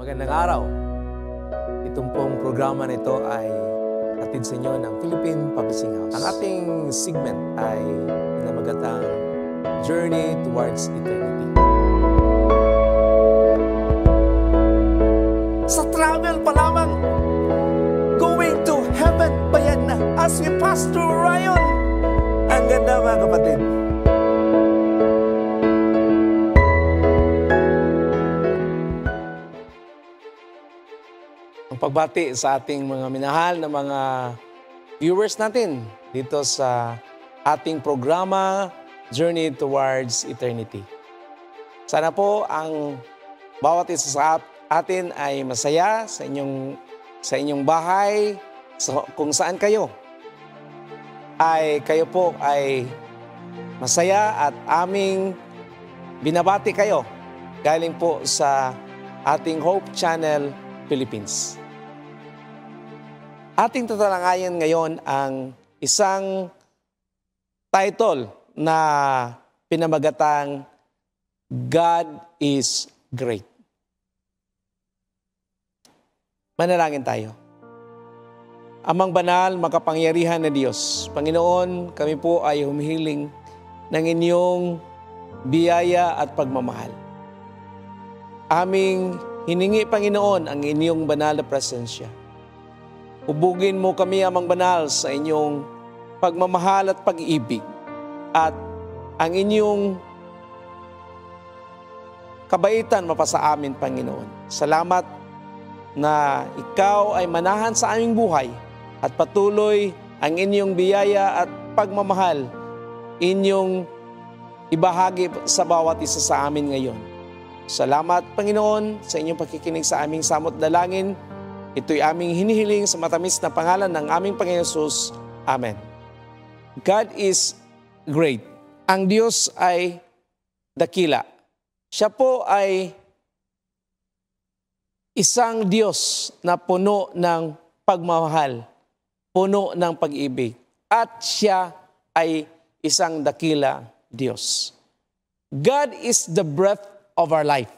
Magandang araw. Itong pong programa nito ay hatid sa inyo ng Philippine Publishing House. Ang ating segment ay pinamagatang Journey Towards Eternity. Sa travel pa lamang, going to heaven pa yan na as we pass through Orion. Ang ganda mga kapatid. Pagbati sa ating mga minahal na mga viewers natin dito sa ating programa Journey Towards Eternity. Sana po ang bawat isa sa atin ay masaya sa inyong bahay, kung saan kayo po ay masaya at aming binabati kayo galing po sa ating Hope Channel Philippines. Ating tatalakayin ngayon ang isang title na pinamagatang God is Great. Manalangin tayo. Amang banal, makapangyarihan na Diyos, Panginoon, kami po ay humihiling ng inyong biyaya at pagmamahal. Aming hiningi, Panginoon, ang inyong banal na presensya. Hubugin mo kami, Amang banal, sa inyong pagmamahal at pag-ibig at ang inyong kabaitan mapasa amin, Panginoon. Salamat na ikaw ay manahan sa aming buhay at patuloy ang inyong biyaya at pagmamahal inyong ibahagi sa bawat isa sa amin ngayon. Salamat, Panginoon, sa inyong pakikinig sa aming samot dalangin. Ito'y aming hinihiling sa matamis na pangalan ng aming Panginoon Hesus. Amen. God is great. Ang Diyos ay dakila. Siya po ay isang Diyos na puno ng pagmamahal, puno ng pag-ibig. At siya ay isang dakila Diyos. God is the breath of our life.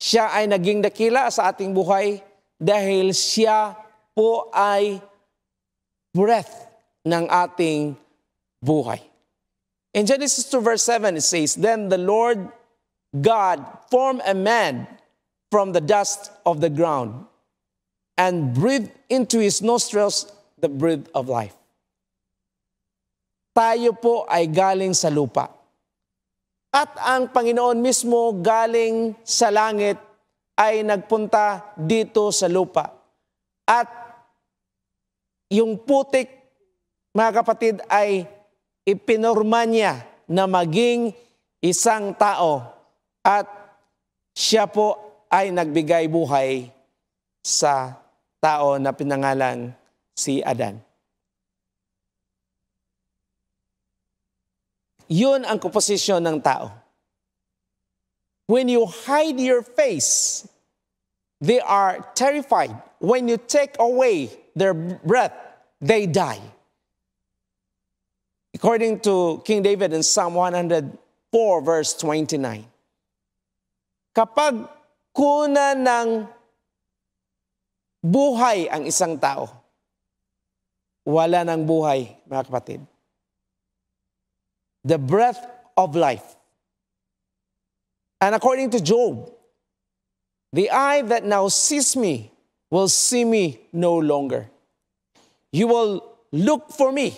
Siya ay naging dakila sa ating buhay dahil siya po ay breath ng ating buhay. In Genesis 2 verse 7 it says, "Then the Lord God formed a man from the dust of the ground and breathed into his nostrils the breath of life." Tayo po ay galing sa lupa. At ang Panginoon mismo galing sa langit ay nagpunta dito sa lupa. At yung putik, mga kapatid, ay ipinorma niya na maging isang tao. At siya po ay nagbigay buhay sa tao na pinangalan si Adan. Yun ang komposisyon ng tao. When you hide your face, they are terrified. When you take away their breath, they die. According to King David in Psalm 104 verse 29. Kapag kunan ng buhay ang isang tao, wala ng buhay, mga kapatid. The breath of life. And according to Job, the eye that now sees me will see me no longer. You will look for me,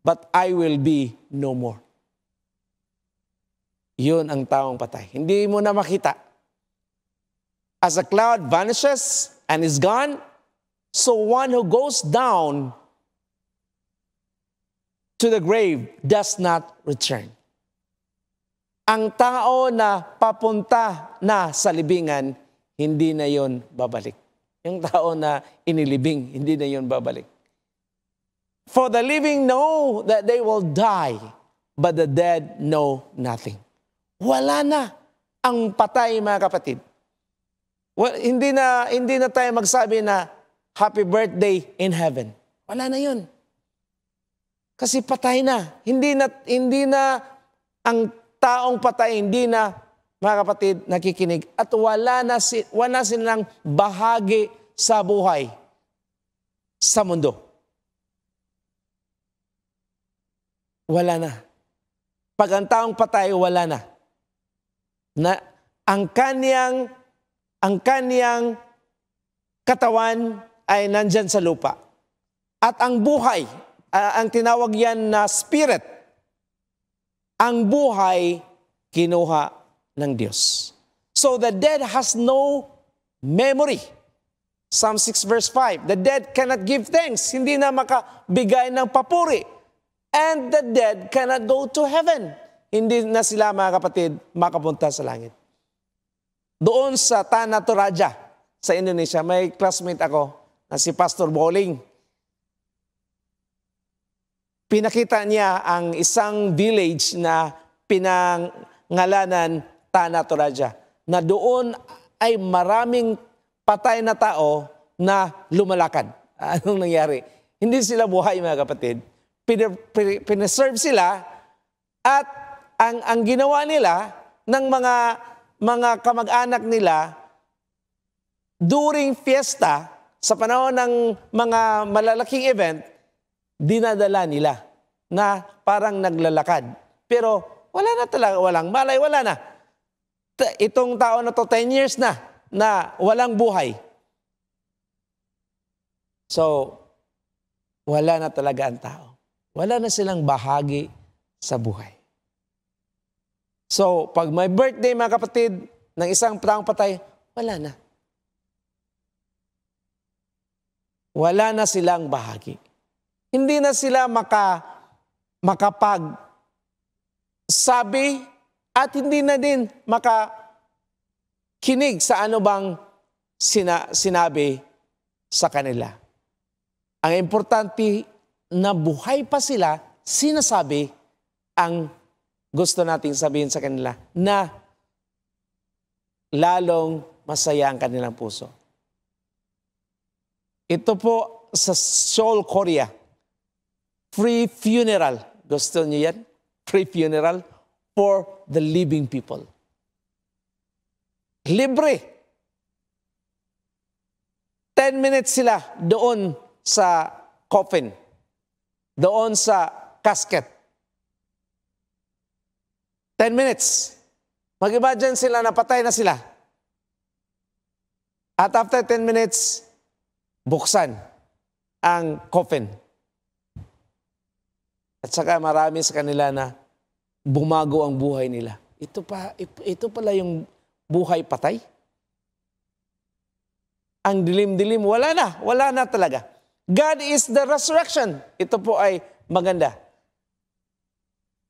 but I will be no more. Yun ang taong patay. Hindi mo na makita. As a cloud vanishes and is gone, so one who goes down to the grave does not return. Ang tao na papunta na sa libingan, hindi na yon babalik. Yung tao na inilibing, hindi na yon babalik. For the living know that they will die, but the dead know nothing. Wala na ang patay, mga kapatid. Well, hindi na tayo magsabi na happy birthday in heaven. Wala na yun. Kasi patay na. Hindi na ang taong patay, hindi na mga kapatid, nakikinig, at wala silang bahagi sa buhay sa mundo. Wala na. Pag ang taong patay, wala na. Ang kaniyang katawan ay nandyan sa lupa. At ang buhay, ang tinawag yan na spirit, ang buhay kinuha ng Diyos. So the dead has no memory. Psalm 6 verse 5, the dead cannot give thanks. Hindi na makabigay ng papuri. And the dead cannot go to heaven. Hindi na sila, mga kapatid, makapunta sa langit. Doon sa Tanah Toraja, sa Indonesia, may classmate ako na si Pastor Bowling. Pinakita niya ang isang village na pinangalanan Tanah Toraja, na doon ay maraming patay na tao na lumalakad. Anong nangyari? Hindi sila buhay, mga kapatid. Pineserve sila, at ang ginawa nila ng mga kamag-anak nila during fiesta, sa panahon ng mga malalaking event, dinadala nila na parang naglalakad. Pero wala na talaga, walang malay, wala na. Itong tao na to, 10 years na walang buhay. So, wala na talaga ang tao. Wala na silang bahagi sa buhay. So, pag may birthday, mga kapatid, ng isang taong patay, wala na. Wala na silang bahagi. Hindi na sila makapagsabi at hindi na din makakinig sa ano bang sinabi sa kanila. Ang importante na buhay pa sila, sinasabi ang gusto nating sabihin sa kanila na lalong masaya ang kanilang puso. Ito po sa Seoul, Korea. Free funeral. Gusto niyo yan? Free funeral for the living people. Libre. 10 minutes sila doon sa coffin. Doon sa casket. 10 minutes. Mag-imagine sila na patay na sila. At after 10 minutes, buksan ang coffin. At saka marami sa kanila na bumago ang buhay nila. Ito pala yung buhay patay. Ang dilim-dilim, wala na talaga. God is the resurrection. Ito po ay maganda.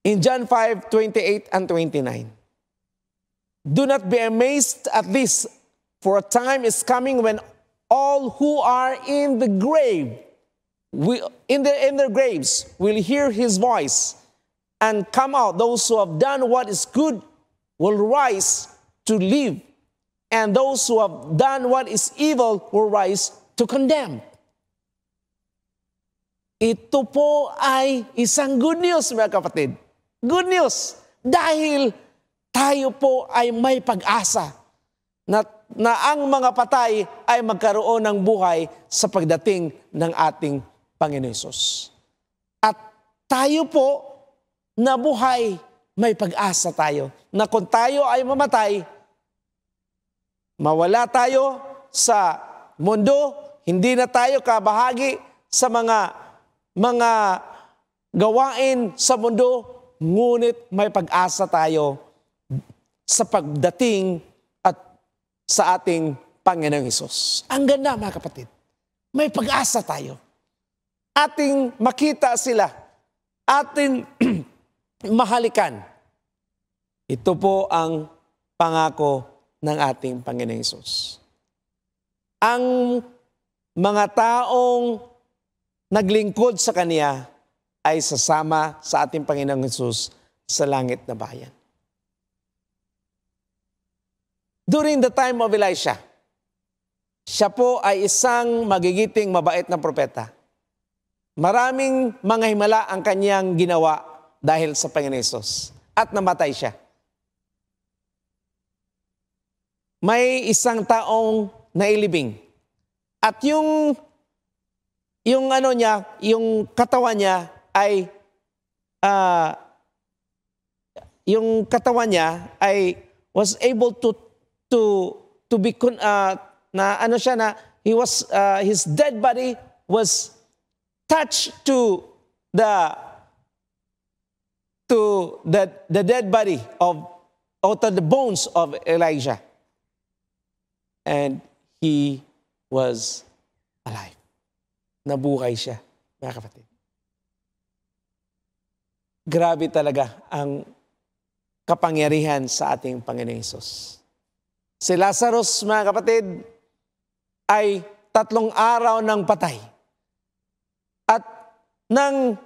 In John 5:28 and 29. Do not be amazed at this, for a time is coming when all who are in the grave, in their graves, will hear his voice and come out. Those who have done what is good will rise to live, and those who have done what is evil will rise to condemn. Ito po ay isang good news, mga kapatid. Good news. Dahil tayo po ay may pag-asa na ang mga patay ay magkaroon ng buhay sa pagdating ng ating Panginoon Hesus. At tayo po na buhay, may pag-asa tayo. Na kung tayo ay mamatay, mawala tayo sa mundo, hindi na tayo kabahagi sa mga gawain sa mundo, ngunit may pag-asa tayo sa pagdating at sa ating Panginoong Hesus. Ang ganda, mga kapatid. May pag-asa tayo. Ating makita sila. Ating mahalikan. Ito po ang pangako ng ating Panginoong Hesus. Ang mga taong naglingkod sa Kanya ay sasama sa ating Panginoong Hesus sa langit na bayan. During the time of Elisha, siya po ay isang magigiting mabait na propeta. Maraming mga himala ang kanyang ginawa dahil sa Panginoon Hesus at namatay siya. may isang taong nailibing. At yung yung katawan niya ay was able to be his dead body was touched to the dead body to the bones of Elijah, and he was alive. Nabuhay siya, mga kapatid. Grabe talaga ang kapangyarihan sa ating Panginoon Hesus. Si Lazarus, mga kapatid, ay 3 araw ng patay. At nang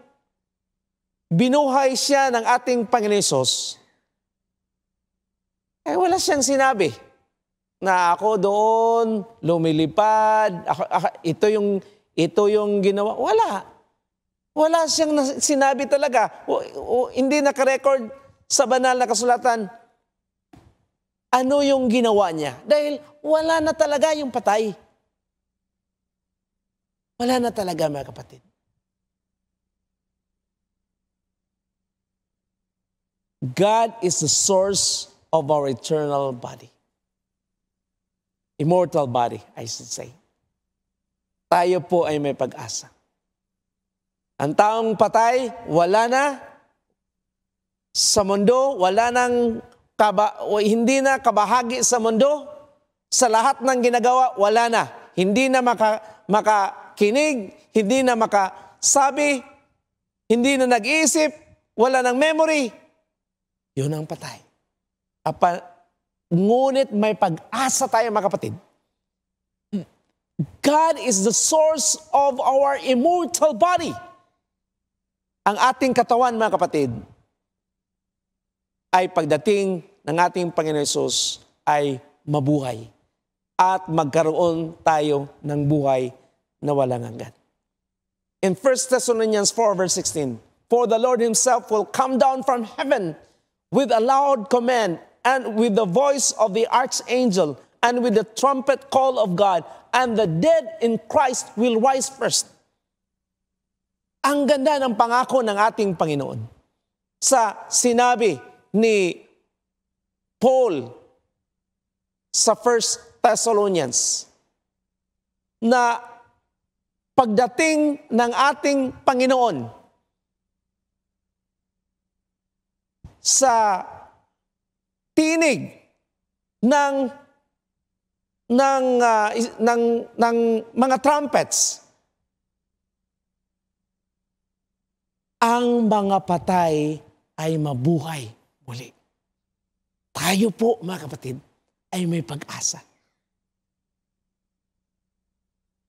binuhay siya ng ating Panginoon Hesus, ay wala siyang sinabi na ako doon lumilipad, ito yung ginawa. Wala siyang sinabi talaga. Hindi nakarecord sa banal na kasulatan ano yung ginawa niya. Dahil wala na talaga yung patay. Wala na talaga, mga kapatid. God is the source of our eternal body. Immortal body, I should say. Tayo po ay may pag-asa. Ang taong patay, wala na sa mundo, hindi na kabahagi sa mundo. Sa lahat ng ginagawa, wala na. Hindi na makakinig, hindi na makasabi, hindi na nag-iisip, wala ng memory. Yun ang patay. Ngunit may pag-asa tayo, mga kapatid. God is the source of our immortal body. Ang ating katawan, mga kapatid, ay pagdating ng ating Panginoon Hesus ay mabuhay at magkaroon tayo ng buhay na walang hanggan. In 1 Thessalonians 4 verse 16, "For the Lord himself will come down from heaven with a loud command and with the voice of the archangel and with the trumpet call of God, and the dead in Christ will rise first." Ang ganda ng pangako ng ating Panginoon sa sinabi ni Paul sa 1 Thessalonians na pagdating ng ating Panginoon sa tinig ng mga trumpets, ang mga patay ay mabuhay muli. Tayo po, mga kapatid, ay may pag-asa.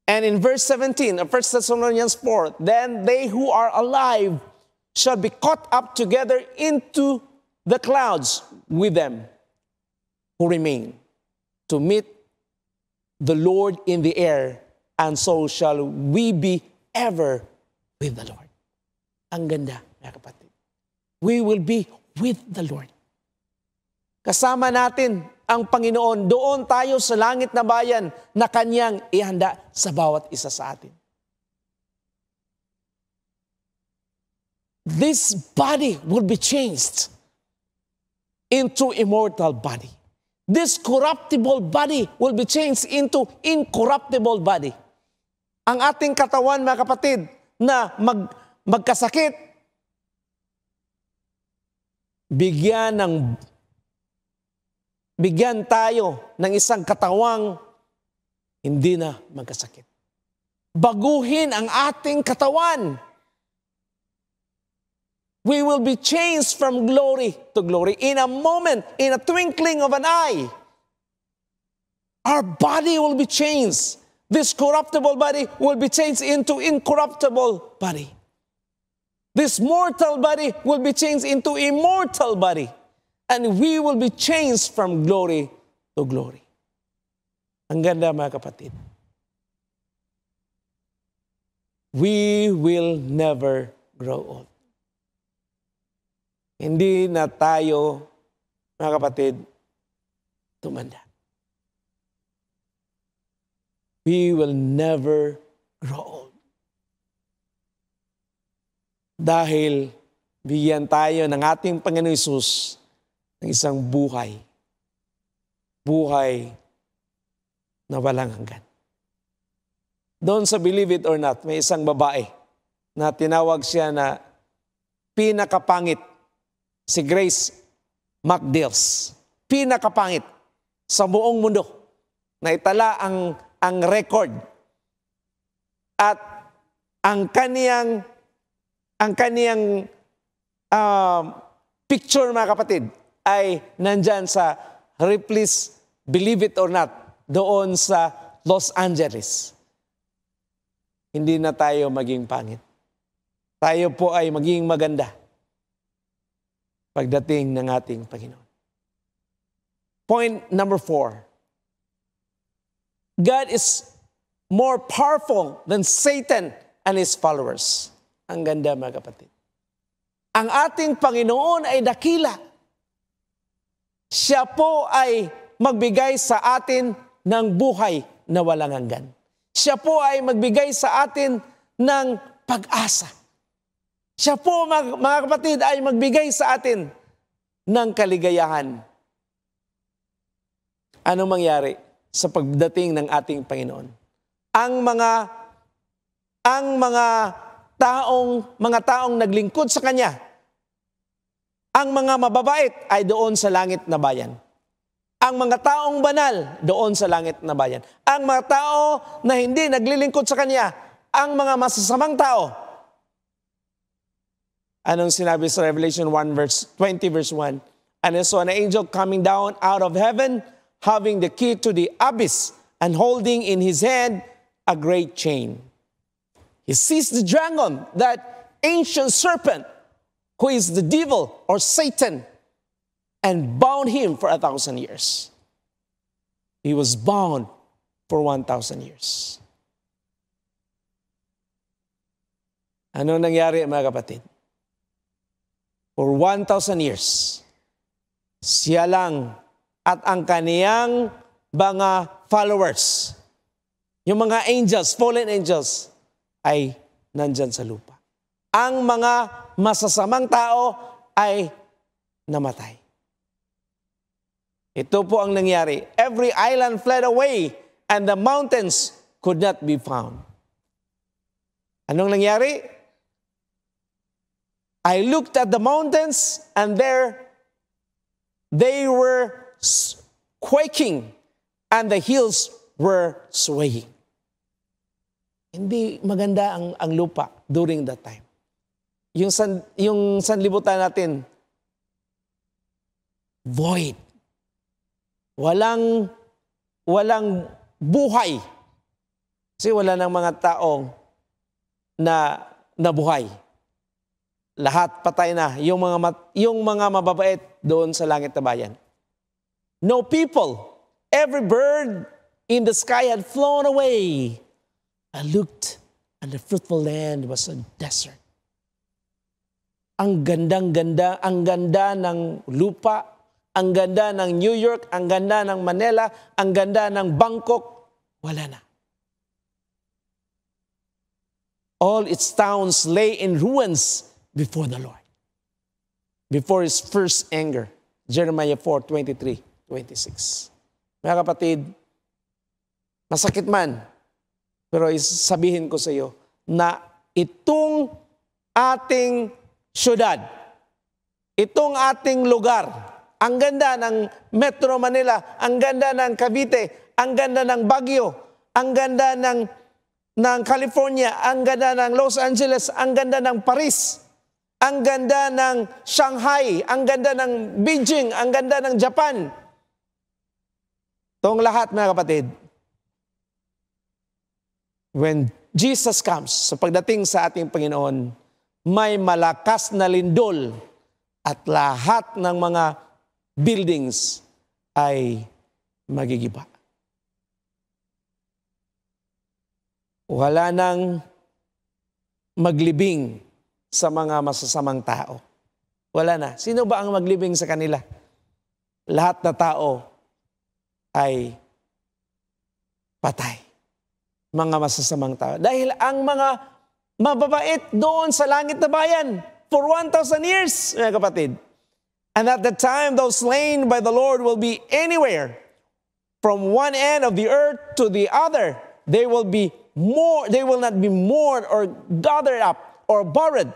And in verse 17 of 1 Thessalonians 4, "Then they who are alive shall be caught up together into the clouds with them who remain to meet the Lord in the air, and so shall we be ever with the Lord." Ang ganda, mga kapatid. We will be with the Lord. Kasama natin ang Panginoon. Doon tayo sa langit na bayan na Kanyang ihanda sa bawat isa sa atin. This body will be changed into immortal body. This corruptible body will be changed into incorruptible body. Ang ating katawan, mga kapatid, na magkasakit, bigyan tayo ng isang katawang hindi na magkasakit. Baguhin ang ating katawan. We will be changed from glory to glory. In a moment, in a twinkling of an eye, our body will be changed. This corruptible body will be changed into incorruptible body. This mortal body will be changed into immortal body. And we will be changed from glory to glory. Ang ganda, mga kapatid. We will never grow old. Hindi na tayo, mga kapatid, tumanda. we will never grow old. Dahil bigyan tayo ng ating Panginoon Hesus ng isang buhay. Buhay na walang hanggan. Doon sa Believe It or Not, may isang babae na tinawag siya na pinakapangit, si Grace McDeals. Pinakapangit sa buong mundo na itala ang record. At ang kaniyang picture, mga kapatid, ay nandyan sa Ripley's Believe It or Not doon sa Los Angeles. Hindi na tayo maging pangit. Tayo po ay maging maganda pagdating ng ating Panginoon. Point number 4. God is more powerful than Satan and his followers. Ang ganda, mga kapatid. Ang ating Panginoon ay dakila. Siya po ay magbigay sa atin ng buhay na walang hanggan. Siya po ay magbigay sa atin ng pag-asa. Siya po, mga kapatid, ay magbigay sa atin ng kaligayahan. Ano mangyari sa pagdating ng ating Panginoon? Ang mga taong naglingkod sa Kanya, ang mga mababait ay doon sa langit na bayan. Ang mga taong banal doon sa langit na bayan. Ang mga tao na hindi naglilingkod sa Kanya, ang mga masasamang tao. Anong sinabi sa Revelation 20 verse 1? And I saw an angel coming down out of heaven, having the key to the abyss, and holding in his hand a great chain. He seized the dragon, that ancient serpent, who is the devil or Satan, and bound him for 1,000 years. He was bound for 1,000 years. Ano nangyari, mga kapatid? For 1,000 years, siya lang at ang kaniyang mga followers, yung mga angels, fallen angels, ay nandyan sa lupa. Ang mga masasamang tao ay namatay. Ito po ang nangyari. Every island fled away and the mountains could not be found. Anong nangyari? I looked at the mountains and there they were quaking and the hills were swaying. Hindi maganda ang lupa during that time. Yung sanlibutan natin, void. Walang buhay. Kasi wala ng mga taong na nabuhay. Lahat patay na. Yung mga mababait doon sa langit na bayan. No people. Every bird in the sky had flown away. I looked and the fruitful land was a desert. Ang gandang-ganda, ang ganda ng lupa, ang ganda ng New York, ang ganda ng Manila, ang ganda ng Bangkok, wala na. All its towns lay in ruins before the Lord. Before His first anger. Jeremiah 4:23-26. Mga kapatid, masakit man, pero sabihin ko sa iyo na itong ating syudad, itong ating lugar, ang ganda ng Metro Manila, ang ganda ng Cavite, ang ganda ng Baguio, ang ganda ng California, ang ganda ng Los Angeles, ang ganda ng Paris, ang ganda ng Shanghai, ang ganda ng Beijing, ang ganda ng Japan. Itong lahat, mga kapatid, when Jesus comes, sa pagdating sa ating Panginoon, may malakas na lindol at lahat ng mga buildings ay magigiba. Wala nang maglibing sa mga masasamang tao. Wala na. Sino ba ang maglibing sa kanila? Lahat na tao ay patay. mga masasamang tao. Dahil ang mga mababait doon sa langit na bayan for 1,000 years, mga kapatid. And at the time, those slain by the Lord will be anywhere from one end of the earth to the other. They will not be mourned or gathered up or buried,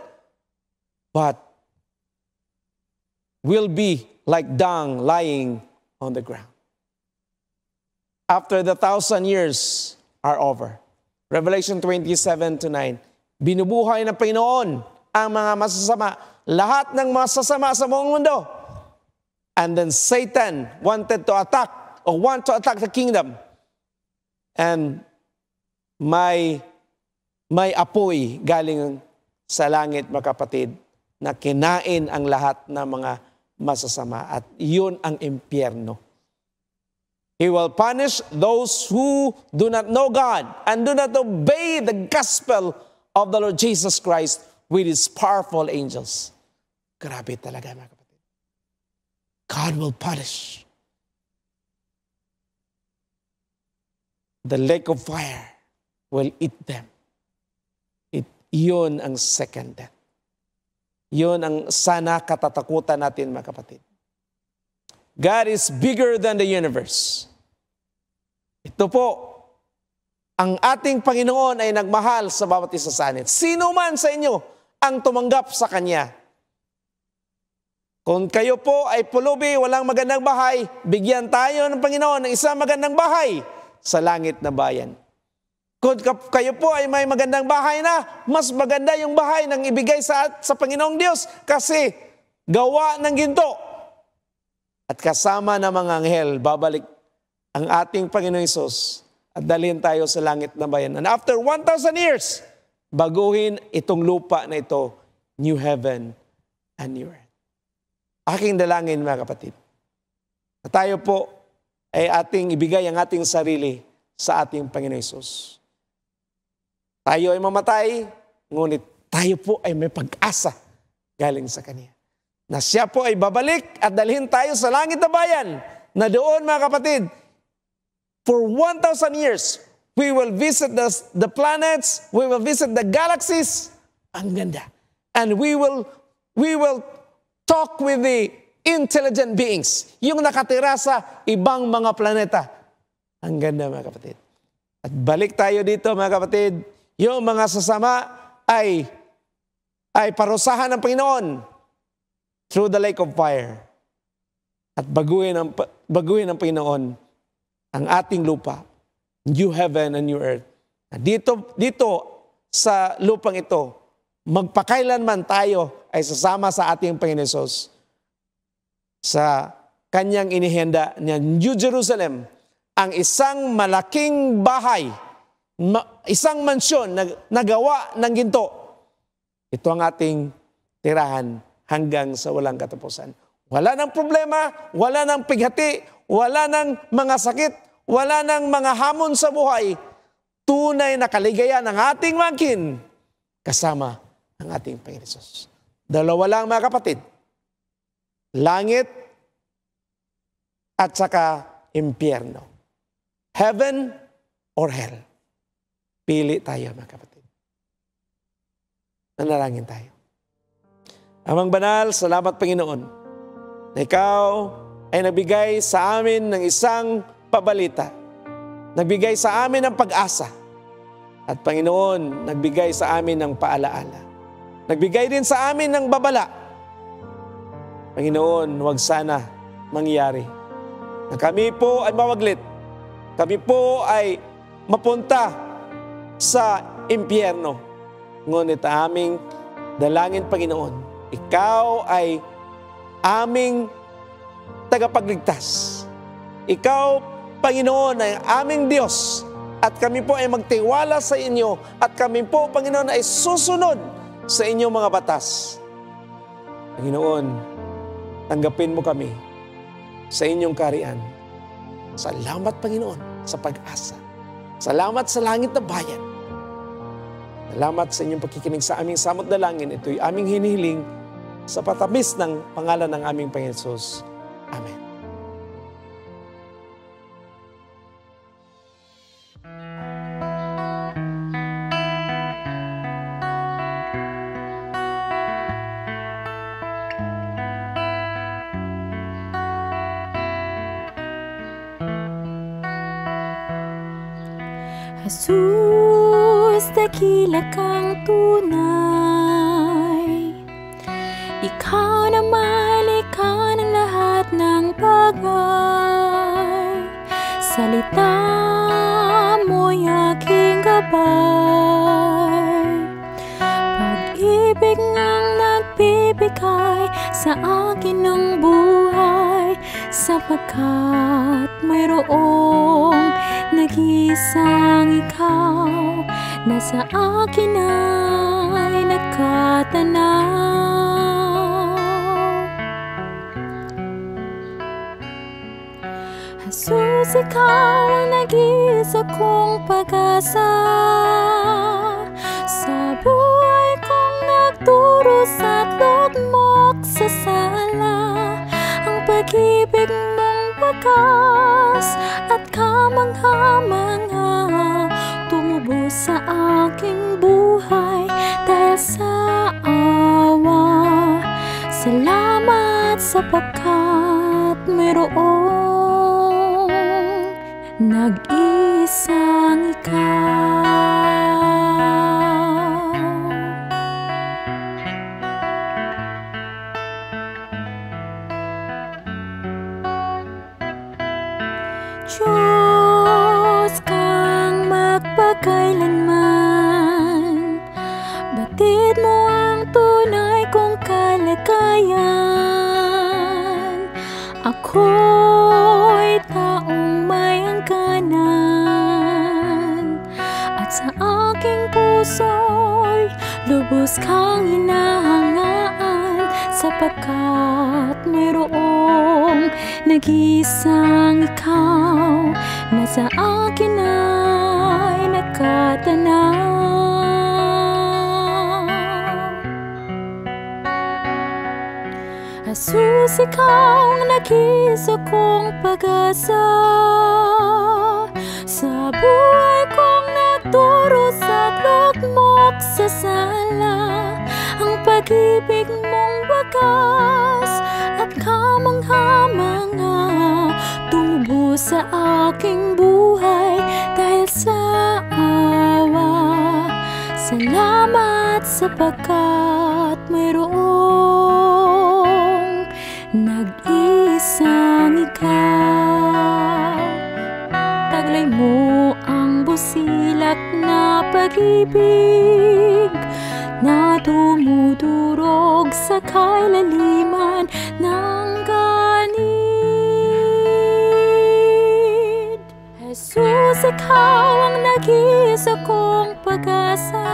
but will be like dung lying on the ground. After the 1,000 years are over. Revelation 27:9. Binubuhay ng Panginoon ang mga masasama, lahat ng masasama sa buong mundo. And then Satan want to attack the kingdom. And may apoy galing sa langit, mga kapatid, na kinain ang lahat ng mga masasama. At yun ang impyerno. He will punish those who do not know God and do not obey the gospel of the Lord Jesus Christ with His powerful angels. Grabe talaga, mga kapatid. God will punish. The lake of fire will eat them. Yun ang second death. Yun ang sana katatakutan natin, mga kapatid. God is bigger than the universe. Ito po, ang ating Panginoon ay nagmahal sa bawat isa sa atin. Sino man sa inyo ang tumanggap sa Kanya. Kung kayo po ay pulubi, walang magandang bahay, bigyan tayo ng Panginoon ng isang magandang bahay sa langit na bayan. Kung kayo po ay may magandang bahay na, mas maganda yung bahay nang ibigay sa Panginoong Diyos kasi gawa ng ginto. At kasama ng mga anghel, babalik ang ating Panginoong Hesus at dalhin tayo sa langit na bayan. And after 1,000 years, baguhin itong lupa na ito, new heaven and new earth. Aking dalangin, mga kapatid, na tayo po ay ating ibigay ang ating sarili sa ating Panginoong Hesus. Tayo ay mamatay, ngunit tayo po ay may pag-asa galing sa Kanya. Na siya po ay babalik at dalhin tayo sa langit na bayan, na doon, mga kapatid, for 1,000 years, we will visit the planets, we will visit the galaxies. Ang ganda. And we will talk with the intelligent beings, yung nakatira sa ibang mga planeta. Ang ganda, mga kapatid. At balik tayo dito, mga kapatid, yung mga sasama ay parusahan ng Panginoon through the lake of fire. At baguhin ng Panginoon ang ating lupa, new heaven and new earth. Dito sa lupang ito, magpakailanman tayo ay sasama sa ating Panginoon Hesus sa Kanyang inihanda niya, New Jerusalem, ang isang malaking bahay, isang mansyon na gawa ng ginto. Ito ang ating tirahan hanggang sa walang katapusan. Wala ng problema, wala ng pighati, wala ng mga sakit, wala ng mga hamon sa buhay. Tunay na kaligayahan ng ating mangkin kasama ang ating Panginoon Hesus. Dalawa lang, mga kapatid. Langit at saka impyerno. Heaven or hell. Pili tayo, mga kapatid. Manalangin tayo. Amang banal, salamat Panginoon na Ikaw ay nagbigay sa amin ng isang pabalita. Nagbigay sa amin ng pag-asa. At Panginoon, nagbigay sa amin ng paalaala. Nagbigay din sa amin ng babala. Panginoon, huwag sana mangyari na kami po ay mawaglit. Kami po ay mapunta sa impyerno. Ngunit aming dalangin, Panginoon, Ikaw ay aming tagapagligtas. Ikaw, Panginoon, ay aming Diyos. At kami po ay magtiwala sa inyo. At kami po, Panginoon, ay susunod sa inyong mga batas. Panginoon, tanggapin mo kami sa inyong kaharian. Salamat, Panginoon, sa pag-asa. Salamat sa langit na bayan. Salamat sa inyong pagkikinig sa aming samot dalangin. Ito'y aming hinihiling sa patamis ng pangalan ng aming Panginoon Hesus. Amen. Jesus, dakila kang tunay. Ikaw na may likha ng lahat ng bagay. Salita mo'y aking gabay. Pag-ibig ngang nagbibigay sa akin ng buhay, sapagkat mayroong nag-iisang ikaw na sa akin ay nakatanaw. Jesus, ikaw ang nag-iisa kong pag-asa. Sa buhay kong nagdurusa at lugmok sa sala, ang pag-ibig mong wagas at kamangha-mangha tumubo sa aking buhay dahil sa awa. Salamat sapagkat mayroong nag-iisang ikaw. Diyos kang magpakailanman, batid mo ang tunay kong kalagayan. Ako'y taong may hangganan, at sa aking puso'y lubos kang hinahangaan, sapagkat mayroong nag-iisang ikaw na sa akin ay nakatanaw. Jesus, ikaw ang nag-iisa kong pag-asa. Sa buhay kong nagdurusa at lugmok sa sala, ang pag-ibig mong wagas at kamangha-mangha tumubo sa aking buhay dahil sa awa. Salamat sapagkat mayroong nag-iisang ikaw. Taglay mo ang busilak na pag-ibig na dumudurog sa kailaliman ng ganid. Jesus, ikaw ang nag-iisa kong pag-asa.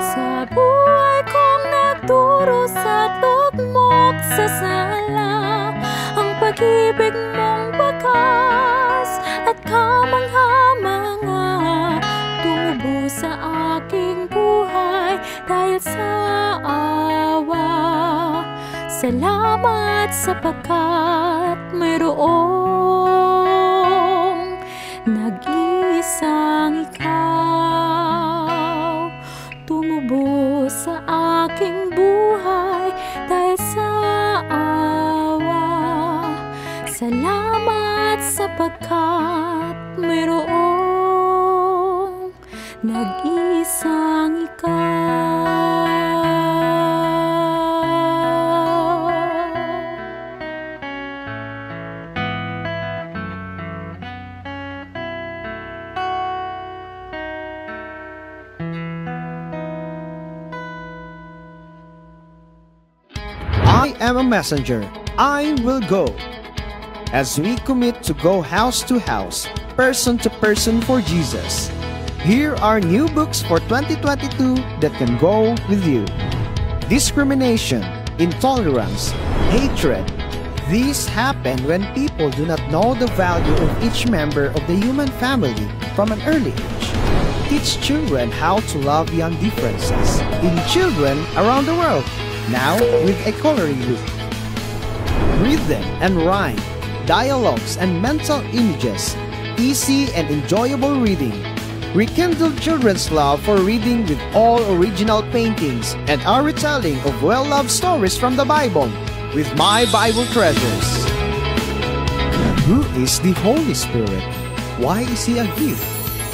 Sa buhay kong nagdurusa at lugmok sa sala, ang pag-ibig mong wagas at kamangha-mangha tumubo sa aking buhay dahil sa awa. Salamat sapagkat mayroong nag-iisang ikaw tumubo sa aking buhay dahil sa awa. Salamat sapagkat mayroong nag-iisang ikaw. I am a messenger. I will go. As we commit to go house to house, person to person for Jesus, here are new books for 2022 that can go with you. Discrimination, intolerance, hatred. These happen when people do not know the value of each member of the human family from an early age. Teach children how to love beyond differences in children around the world. Now with a coloring book. Read them and rhyme, dialogues and mental images, easy and enjoyable reading. Rekindle children's love for reading with all original paintings and our retelling of well-loved stories from the Bible with My Bible Treasures. Who is the Holy Spirit? Why is He a gift?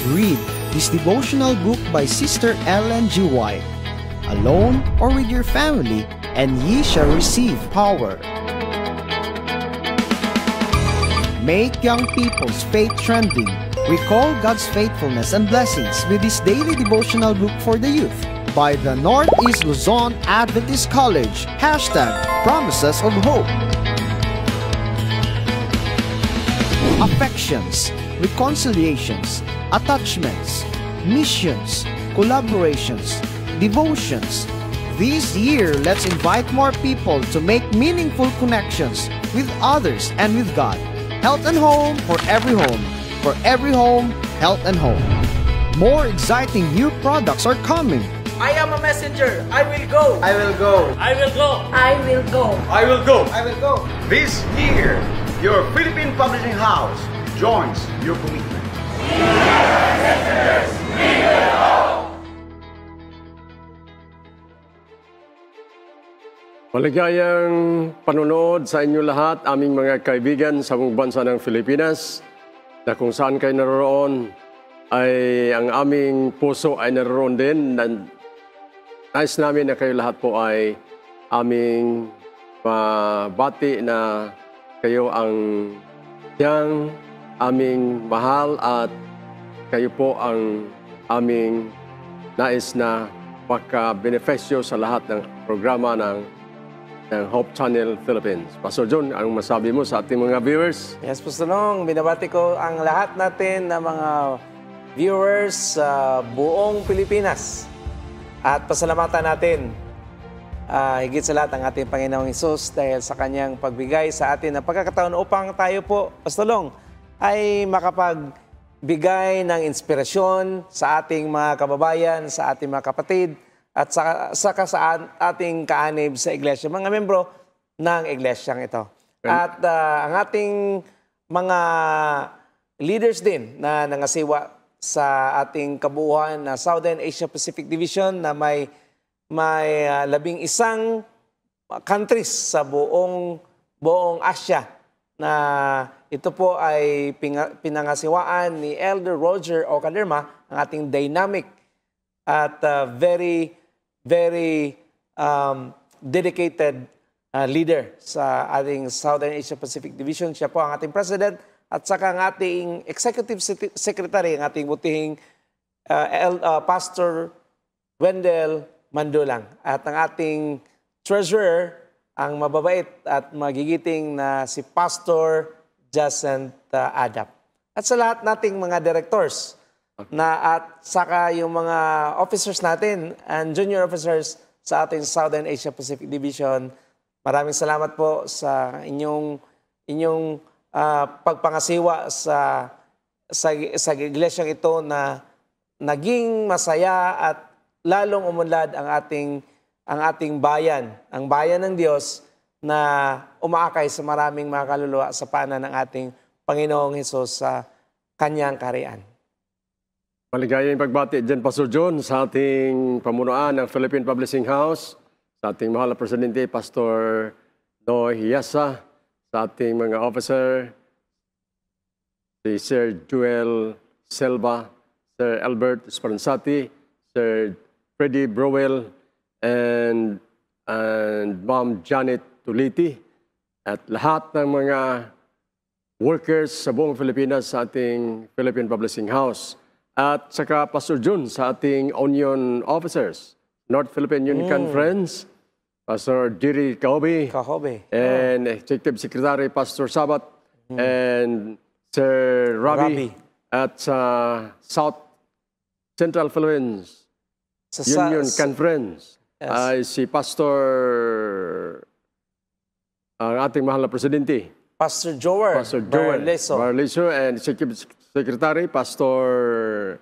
Read this devotional book by Sister Ellen G. White, alone or with your family, and ye shall receive power. Make young people's faith trending. Recall God's faithfulness and blessings with this daily devotional book for the youth by the Northeast Luzon Adventist College. #Promises of Hope. Affections, reconciliations, attachments, missions, collaborations, devotions. This year, let's invite more people to make meaningful connections with others and with God. Health and home for every home. For every home, health and home. More exciting new products are coming. I am a messenger. I will go. I will go. I will go. I will go. I will go. I will go. This year, your Philippine Publishing House joins your commitment. Maligayang panonood sa inyo lahat, aming mga kaibigan sa buong bansa ng Pilipinas, na kung saan kayo naroon ay ang aming puso ay naroon din. Nais namin na kayo lahat po ay aming mabati na kayo ang siyang aming mahal at kayo po ang aming nais na pagka-benepisyo sa lahat ng programa ng Hope Channel Philippines. Pastor John, anong masabi mo sa ating mga viewers? Yes, Pastor Long, binabati ko ang lahat natin na mga viewers sa buong Pilipinas. At pasalamatan natin higit sa lahat ang ating Panginoong Hesus dahil sa kanyang pagbigay sa atin ng pagkakataon upang tayo po, Pastor Long, ay makapagbigay ng inspirasyon sa ating mga kababayan, sa ating mga kapatid, at saka sa ating kaanib sa iglesia, mga membro ng iglesyang ito. At ang ating mga leaders din na nangasiwa sa ating kabuuan na Southern Asia Pacific Division na may 11 countries sa buong Asia na ito po ay pinangasiwaan ni Elder Roger O. Caderma, ang ating dynamic at very dedicated leader sa ating Southern Asia Pacific Division. Siya po ang ating president at saka ang ating executive secretary, ang ating butihing Pastor Wendell Mandulang. At ang ating treasurer, ang mababait at magigiting na si Pastor Jacent Adap. At sa lahat nating mga directors, at saka yung mga officers natin and junior officers sa ating Southern Asia Pacific Division, maraming salamat po sa inyong pagpangasiwa sa iglesyang ito na naging masaya at lalong umunlad ang ating bayan, ang bayan ng Diyos na umaakay sa maraming mga kaluluwa sa paanan ng ating Panginoong Hesus sa kanyang kaharian. Maligayang pagbati dyan, Pastor John, sa ating pamunuan ng Philippine Publishing House, sa ating mahal na presidente, Pastor Noe Hiasa, sa ating mga officer, si Sir Joel Selva, Sir Albert Esperanzati, Sir Freddie Browell, and Ma'am Janet Tuliti, at lahat ng mga workers sa buong Pilipinas sa ating Philippine Publishing House. At saka Pastor Jun sa ating Union Officers, North Philippine Union Conference, Pastor Diri Kahobe, and Executive Secretary Pastor Sabat, and Sir Rabi. At sa South Central Philippines Union Conference, ay si Pastor, ang ating mahal na presidente, Pastor Joel Barleso, and Executive Secretary, Pastor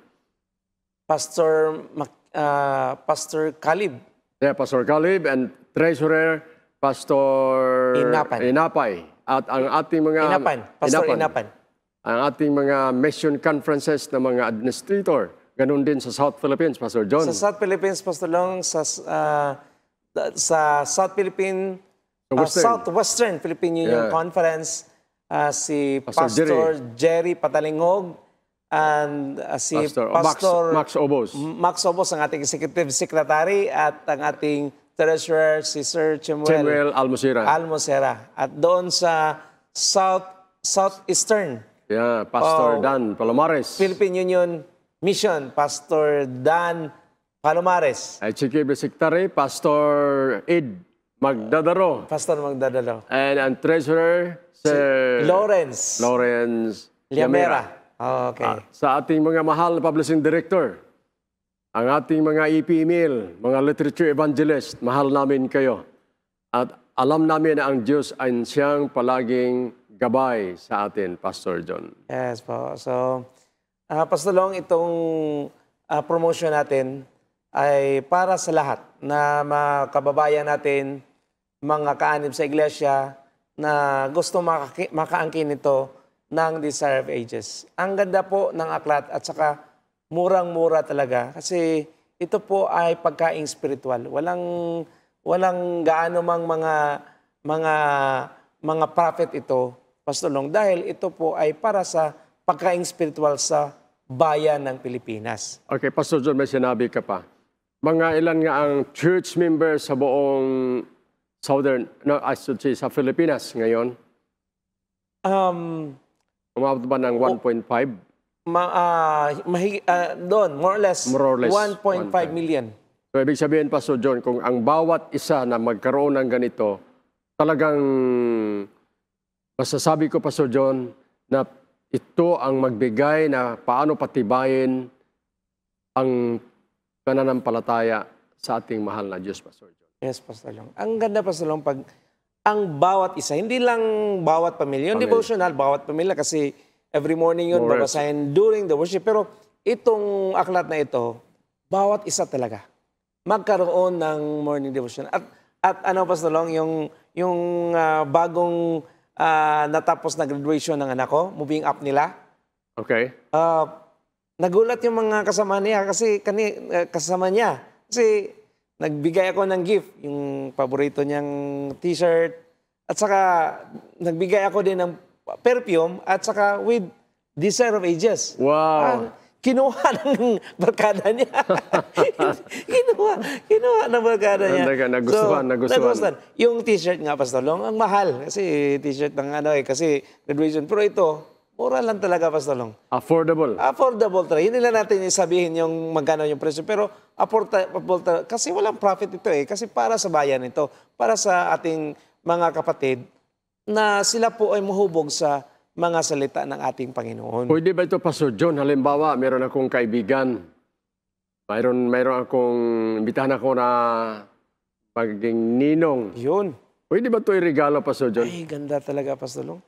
Calib. Yeah, Pastor Calib, and Treasurer, Pastor Inapay. At ang ating mga... Inapan. Ang ating mga mission conferences ng mga administrator. Ganun din sa South Philippines, Pastor John. Sa South Philippines, Pastor Long, sa Southwestern Philippine Union Conference, si Pastor Jerry Patalingog, and si Pastor, Pastor Max Obos. Max Obos, ang ating Executive Secretary, at ang ating Treasurer, si Sir Samuel Almosira. Almosera. At doon sa Southeastern Yeah, Pastor Dan Palomares. Philippine Union Mission, Pastor Dan Palomares. Executive Secretary, Pastor Ed Magdadaro. Pastor Magdadalo. And ang Treasurer, Sir Lawrence Liamera. Okay. Sa ating mga mahal na publishing director, ang ating mga EP-email, mga literature evangelist, mahal namin kayo. At alam namin na ang Diyos ay siyang palaging gabay sa atin, Pastor John. Yes po. So, Pastor Long, itong promotion natin ay para sa lahat na mga kababayan natin, mga kaanib sa iglesia na gusto makaangkin ito ng Desire of Ages. Ang ganda po ng aklat at saka murang-mura talaga kasi ito po ay pagkaing spiritual. Walang gaano mang mga prophet ito, Pastor Long, dahil ito po ay para sa pagkaing spiritual sa bayan ng Pilipinas. Okay, Pastor John, may sinabi ka pa. Mga ilan nga ang church members sa buong I should say, sa Pilipinas ngayon? Umabot ba ng 1.5? Doon, more or less 1.5 million. So, ibig sabihin, Pastor John, kung ang bawat isa na magkaroon ng ganito, talagang masasabi ko, Pastor John, na ito ang magbigay na paano patibayin ang pananampalataya sa ating mahal na Diyos, Pastor John. Yes, Pastor Long. Ang ganda, Pastor Long, pag ang bawat isa, hindi lang bawat pamilya. Yung devotional, bawat pamilya kasi every morning yun, babasahin during the worship. Pero itong aklat na ito, bawat isa talaga magkaroon ng morning devotion. At ano, Pastor Long, yung bagong natapos na graduation ng anak ko, moving up nila. Okay. Nagulat yung mga kasama niya kasi nagbigay ako ng gift, yung paborito niyang t-shirt, at saka nagbigay ako din ng perfume, at saka with Desire of Ages. Wow! Kinuha ng barkada niya. kinuha ng barkada niya. Nagustuhan. Yung t-shirt nga, Pastor Long, ang mahal. Kasi t-shirt ng kasi graduation. Pero ito, mura lang talaga, Pastor Long. Affordable. Affordable talaga. Hindi lang natin sabihin yung magkano yung presyo. Pero affordable kasi walang profit ito Kasi para sa bayan ito. Para sa ating mga kapatid na sila po ay mahubog sa mga salita ng ating Panginoon. Pwede ba ito, Pastor John? Halimbawa, meron akong kaibigan. Mayroon akong imbitahan ako na maging ninong. Yun. Pwede ba ito i-regalo, Pastor John? Ay, ganda talaga, Pastor Long.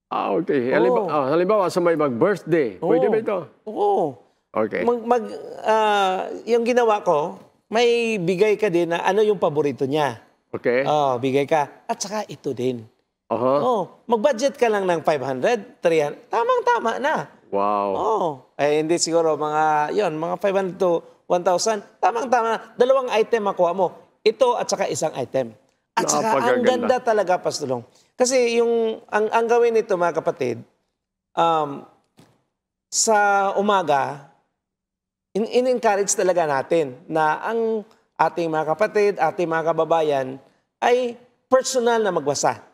Okay. Halimbawa, sa may mag-birthday. Pwede ba ito? Oo. Okay. Yung ginawa ko, may bigay ka din na ano yung paborito niya. Okay. Bigay ka. At saka ito din. Mag-budget ka lang ng 500, 300. Tamang-tama na. Wow. Hindi siguro mga 500 to 1,000. Tamang-tama na. 2 item makuha mo. Ito at saka isang item. At saka ang ganda talaga, Pastor Long. Kasi ang gawin nito, mga kapatid, sa umaga, in-encourage talaga natin na ang ating mga kapatid, ating mga kababayan ay personal na magbasa.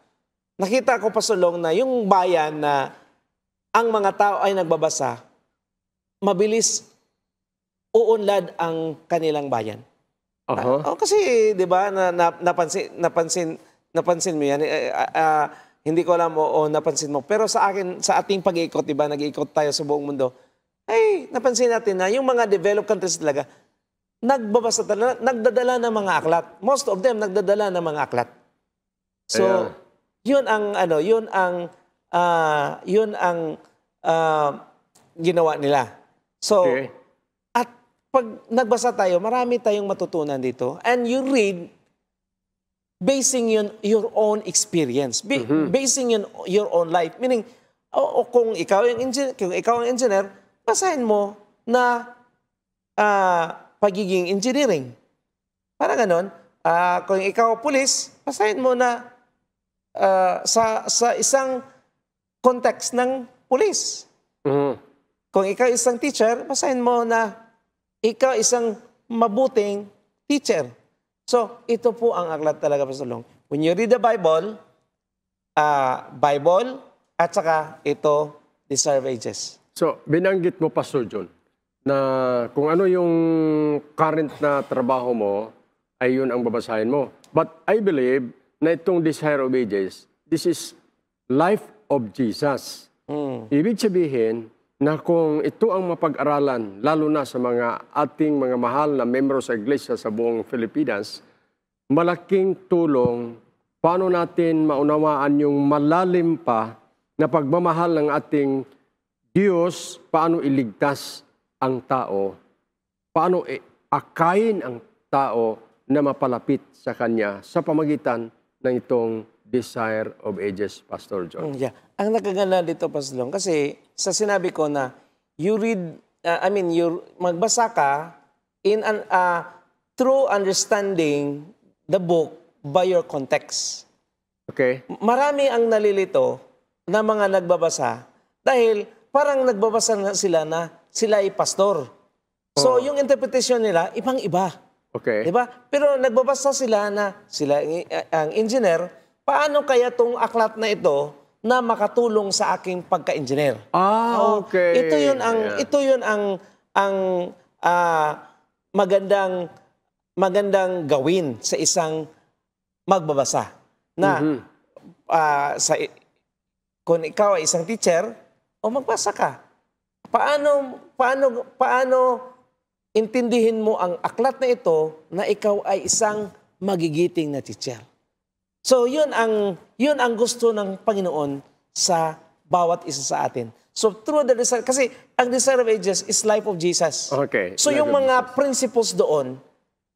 Nakita ko, Pastor Long, na yung bayan na ang mga tao ay nagbabasa, mabilis uunlad ang kanilang bayan. Kasi, di ba, napansin mo yan. Hindi ko alam o napansin mo. Pero sa ating pag-iikot, di ba, nag-iikot tayo sa buong mundo, ay napansin natin na yung mga developed countries talaga, nagbabasa talaga, nagdadala ng mga aklat. Most of them nagdadala ng mga aklat. So, yun ang ginawa nila. So, at pag nagbasa tayo, marami tayong matutunan dito. And you read basing your own experience, basing your own life. Meaning, kung ikaw ang engineer, basahin mo na pagiging engineering. Parang ganon. Kung ikaw pulis, basahin mo na sa isang context ng pulis. Kung ikaw isang teacher, basahin mo na ikaw isang mabuting teacher. So, ito po ang aklat talaga, Pastor Long. When you read the Bible, at saka ito, Desire of Ages. So, binanggit mo, Pastor John, na kung ano yung current na trabaho mo, ay yun ang babasahin mo. But I believe na itong Desire of Ages, this is life of Jesus. Ibig sabihin na kung ito ang mapag-aralan, lalo na sa mga ating mga mahal na membro sa iglesia sa buong Pilipinas, malaking tulong paano natin maunawaan yung malalim pa na pagmamahal ng ating Diyos, paano iligtas ang tao, paano akayin ang tao na mapalapit sa Kanya sa pamagitan ng itong Desire of Ages, Pastor John. Yeah. Ang nakaganda dito, Pastor Long, kasi sa sinabi ko na you read, magbasa ka in an through understanding the book by your context. Okay? Marami ang nalilito na mga nagbabasa dahil parang nagbabasa na sila ay pastor. So yung interpretation nila, ibang-iba. Okay. Diba? Pero nagbabasa sila na sila ang engineer, paano kaya tong aklat na ito na makatulong sa aking pagka-engineer? Okay. Ito yun ang magandang gawin sa isang magbabasa. Na kung ikaw ay isang teacher, magbasa ka. Paano intindihin mo ang aklat na ito na ikaw ay isang magigiting na teacher? So yun ang gusto ng Panginoon sa bawat isa sa atin. So through the desire, kasi ang Desire of Ages is life of Jesus. Okay. So yung mga principles doon,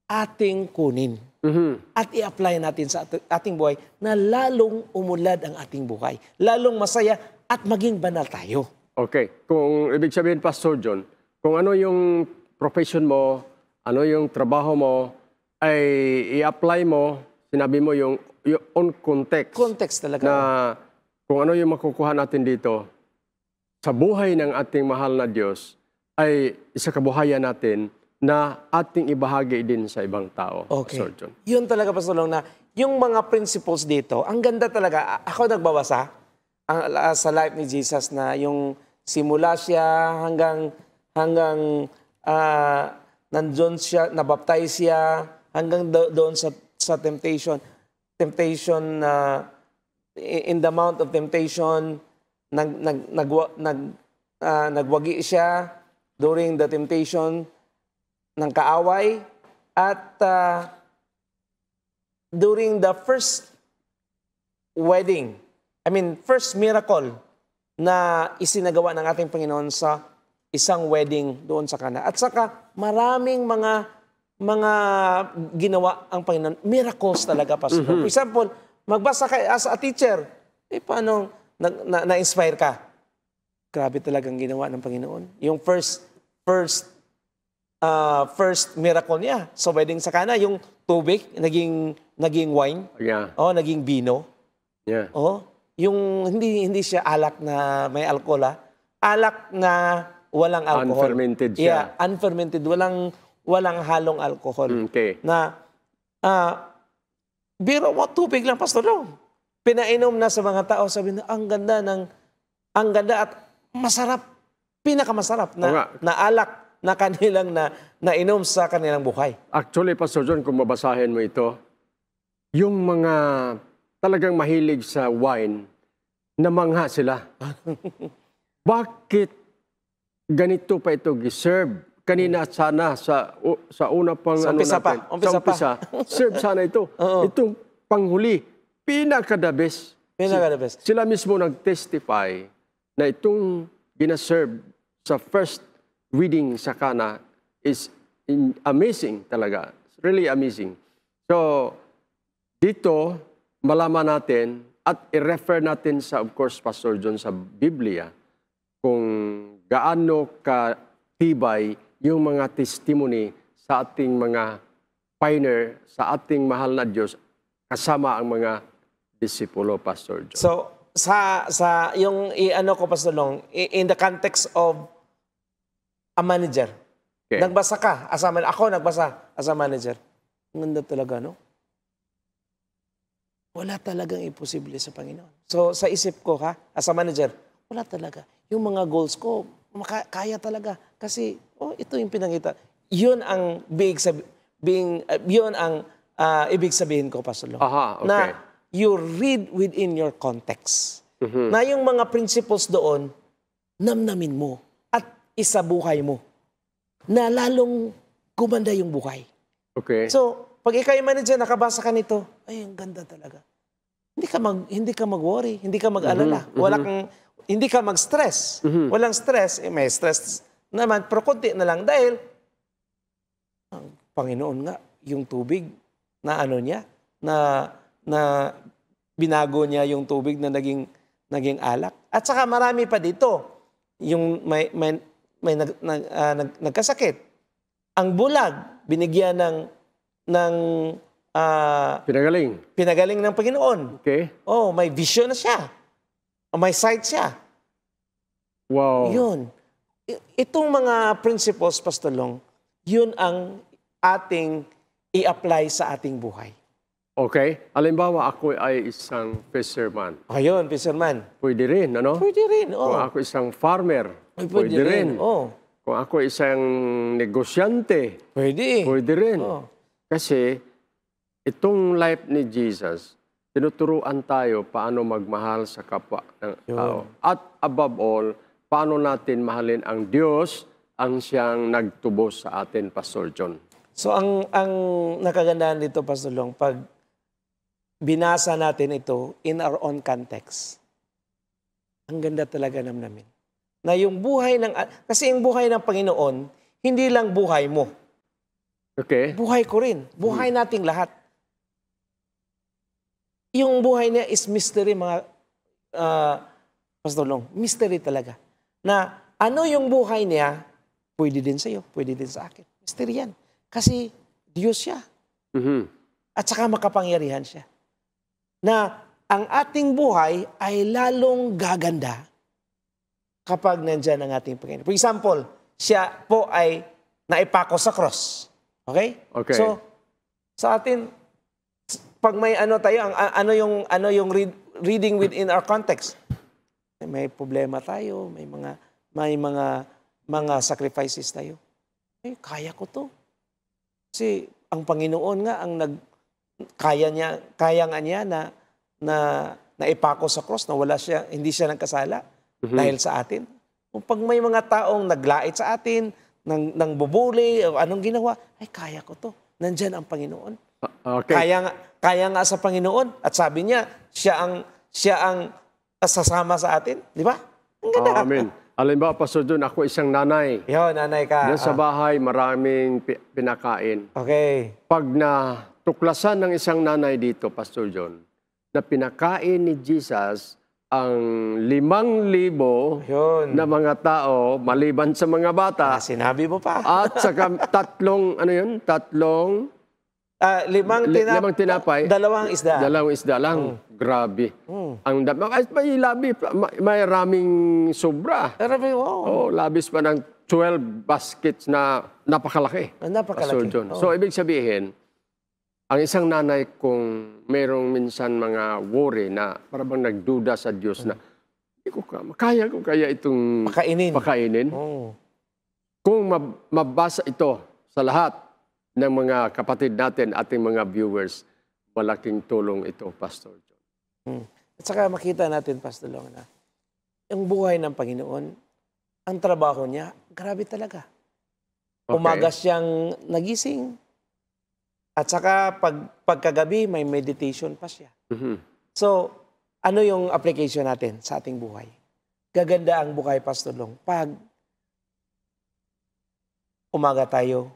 ating kunin. At i-apply natin sa ating buhay na lalong umulad ang ating buhay. Lalong masaya at maging banal tayo. Okay. Kung ibig sabihin, Pastor John, kung ano yung profession mo, ano yung trabaho mo, ay i-apply mo, sinabi mo yung on context. Context talaga. Na kung ano yung makukuha natin dito, sa buhay ng ating mahal na Diyos, ay isa kabuhayan natin na ating ibahagi din sa ibang tao. Okay. Pastor John. Yun talaga, Pastor Long, na yung mga principles dito, ang ganda talaga. Ako nagbabasa sa life ni Jesus na yung simula siya hanggang nandun siya, nabaptize siya, hanggang doon sa temptation in the Mount of Temptation, nagwagi siya during the temptation ng kaaway, at during the first first miracle na isinagawa ng ating Panginoon sa isang wedding doon sa Cana. At saka maraming mga ginawa ang Panginoon. Miracles talaga, Pastor. For example, magbasa ka as a teacher, paano na-inspire ka? Grabe talagang ginawa ng Panginoon. Yung first miracle niya sa wedding sa Cana, yung tubig naging wine. Yeah. Naging vino. Yeah. Yung hindi siya alak na may alcohol, alak na walang alcohol. Unfermented siya. Yeah, unfermented, walang halong alcohol. Okay. Na biro mo tubig lang, Pastor Long. Pinainom na sa mga tao, sabi na ang ganda at masarap, pinakamasarap na alak na kanilang nainom sa kanilang buhay. Actually, Pastor John, kung mabasahin mo ito, yung mga talagang mahilig sa wine, namangha sila. Bakit ganito pa ito giserve? Kanina sana sa una pang umpisa pa. Serve sana ito. Itong panghuli, pinaka-the best. Sila mismo nag-testify na itong ginaserve sa first reading sa Cana is amazing talaga. It's really amazing. So, dito, malaman natin at i-refer natin sa, of course, Pastor John, sa Biblia, kung gaano katibay yung mga testimony sa ating mga pioneer, sa ating mahal na Diyos, kasama ang mga disipulo, Pastor John. So, sa yung ko, Pastor Long, in the context of a manager. Okay. Nagbasa ka, ako nagbasa as a manager. Ang ganda talaga, no? Wala talagang imposible sa Panginoon. So, sa isip ko, as a manager, wala talaga. Yung mga goals ko, kaya talaga. Kasi, ito yung pinangita. Yun ang ibig sabihin ko, Pastor Long. Aha, okay. Na you read within your context. Na yung mga principles doon, namnamin mo at isabuhay mo na lalong gumanda yung buhay. Okay. So, pag ikaw yung manager, nakabasa ka nito, ay, ang ganda talaga. Hindi ka mag-worry, hindi ka mag-alala. Hindi ka mag-stress. Walang stress, may stress naman, pero konti na lang dahil ang Panginoon nga, yung tubig na na binago niya yung tubig na naging alak. At saka marami pa dito, yung may nagkasakit. Ang bulag, binigyan ng pinagaling ng Panginoon. Okay. May vision na siya. May sight siya. Wow. Yun. Itong mga principles, Pastor Long, yun ang ating i-apply sa ating buhay. Okay. Halimbawa, ako ay isang fisherman. Ayun, fisherman. Pwede rin, ano? Pwede rin, Kung ako isang farmer, pwede rin. Kung ako isang negosyante, pwede rin. Kasi itong life ni Jesus, tinuturuan tayo paano magmahal sa kapwa ng tao. At above all, paano natin mahalin ang Diyos, ang siyang nagtubos sa atin, Pastor John. So ang nakagandahan dito, Pastor Long, pag binasa natin ito in our own context, ang ganda talaga namin. Na yung buhay kasi yung buhay ng Panginoon, hindi lang buhay mo. Okay. Buhay ko rin. Buhay nating lahat. Yung buhay niya is mystery, mga Pastor Long. Mystery talaga. Na ano yung buhay niya, pwede din sa'yo, pwede din sa akin. Mystery yan. Kasi Diyos siya. At saka makapangyarihan siya. Na ang ating buhay ay lalong gaganda kapag nandyan ang ating Panginoon. For example, siya po ay naipako sa cross. Okay? Okay. So, sa atin, pag may tayo, ano yung reading within our context, may problema tayo, may mga sacrifices tayo. Kaya ko to. Kasi ang Panginoon nga ang kaya nga niya na naipako sa cross, na hindi siya nagkasala dahil sa atin. Kung pag may mga taong naglait sa atin, nang bubuli, o anong ginawa, ay kaya ko to. Nandyan ang Panginoon. Okay. Kaya nga sa Panginoon. At sabi niya, siya ang sasama sa atin. Di ba? Ang ganda. Amen. Halimbawa, Pastor John, ako isang nanay. Nanay ka. Diyan sa bahay, maraming pinakain. Okay. Pag natuklasan ng isang nanay dito, Pastor John, na pinakain ni Jesus ang 5,000 na mga tao, maliban sa mga bata. Sinabi mo pa. At saka tatlong limang tinapay. Dalawang isda. Dalawang isda lang. Grabe. May raming sobra. Grabe, wow. Labis pa ng 12 baskets na napakalaki. Napakalaki. Pastor John. So, ibig sabihin, ang isang nanay kung mayroong minsan mga worry na parang nagduda sa Diyos na kaya ko itong pakainin. Kung mabasa ito sa lahat ng mga kapatid natin, ating mga viewers, malaking tulong ito, Pastor John. At saka makita natin, Pastor Long, na ang buhay ng Panginoon, ang trabaho niya, grabe talaga. Umaga siyang nagising. At saka pagkagabi, may meditation pa siya. So, ano yung application natin sa ating buhay? Gaganda ang buhay, Pastor Long. Pag umaga tayo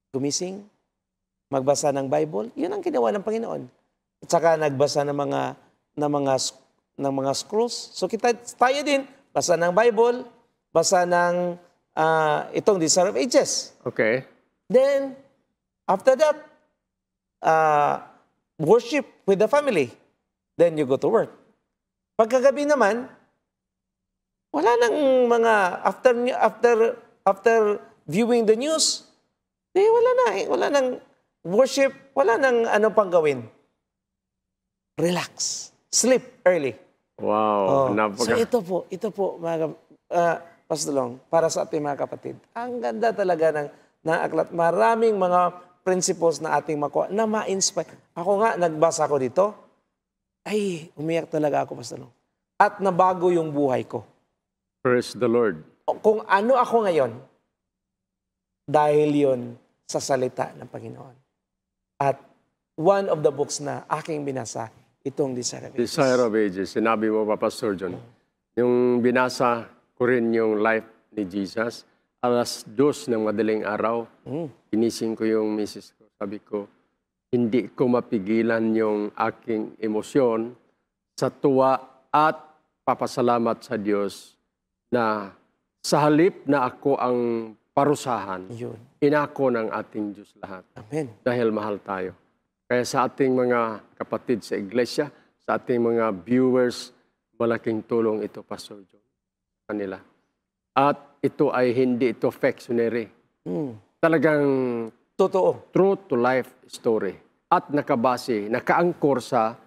gumising, magbasa ng Bible, yun ang ginawa ng Panginoon. At saka nagbasa ng mga scrolls. So tayo din, basa ng Bible, basa ng itong Desire of Ages. Okay. Then, after that, worship with the family. Then you go to work. Pagkagabi naman, wala nang mga, after after viewing the news, wala na wala nang worship, wala nang ano pang gawin. Relax. Sleep early. Wow, So ito po mga Pastor Long, para sa ating mga kapatid. Ang ganda talaga ng aklat. Maraming mga principles na ating makuha na ma-inspire. Ako nga, nagbasa ko dito, ay, umiyak talaga ako, Pastor Long. At nabago yung buhay ko. Praise the Lord. Kung ano ako ngayon, dahil yon sa salita ng Panginoon. At one of the books na aking binasa, itong Desire of Ages. Desire of Ages. Sinabi mo pa, Pastor John. Yung binasa ko rin yung life ni Jesus, alas 2 ng madaling araw, ginising ko yung misis ko. Sabi ko, hindi ko mapigilan yung aking emosyon sa tuwa at papasalamat sa Diyos na sa halip na ako ang parusahan, inako ng ating Diyos lahat. Amen. Dahil mahal tayo. Kaya sa ating mga kapatid sa iglesia, sa ating mga viewers, malaking tulong ito, Pastor John, kanila. At ito ay hindi ito fictionary. Talagang totoo. True to life story. At nakabase, nakaangkor sa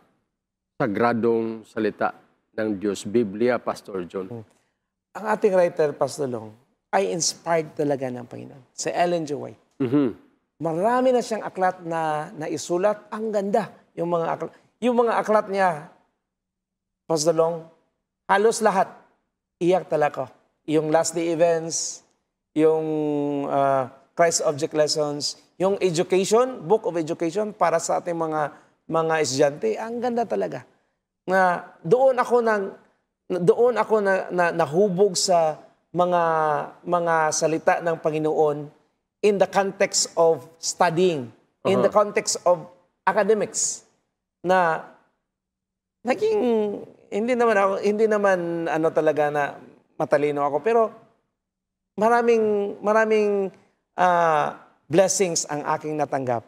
sagradong salita ng Diyos, Biblia, Pastor John. Ang ating writer, Pastor Long, ay inspired talaga ng Panginoon. Si Ellen G. White. Marami na siyang aklat na naisulat. Ang ganda. Yung mga aklat niya, Pastor Long, halos lahat, iyak talaga. Yung Last Day Events, yung Christ Object Lessons, yung Education, Book of Education para sa ating mga estudyante, ang ganda talaga. Na doon ako nahubog sa mga salita ng Panginoon in the context of studying, in the context of academics, na naging hindi naman ano talaga na matalino ako, pero maraming blessings ang aking natanggap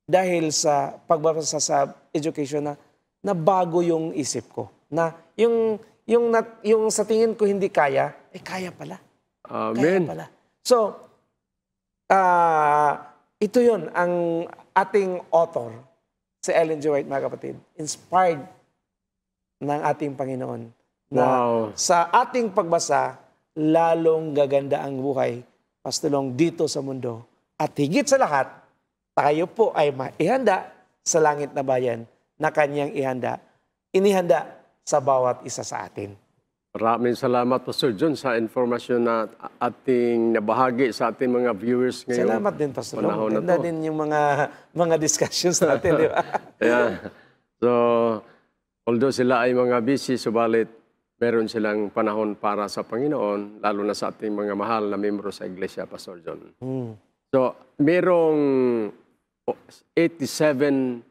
dahil sa pagbabasa sa education na bago yung isip ko, na yung sa tingin ko hindi kaya, kaya pala. Amen. Kaya pala. So, ito yun, ang ating author, si Ellen G. White, mga kapatid, inspired ng ating Panginoon na sa ating pagbasa, lalong gaganda ang buhay, Pastor Long, dito sa mundo. At higit sa lahat, tayo po ay maihanda sa langit na bayan na kanyang inihanda sa bawat isa sa atin. Maraming salamat, Pastor John, sa informasyon na ating nabahagi sa ating mga viewers ngayon. Salamat din, Pastor Long. Ganda din yung mga discussions natin, di ba? Yeah. So, although sila ay mga busy, subalit meron silang panahon para sa Panginoon, lalo na sa ating mga mahal na membro sa Iglesia, Pastor John. So, merong 87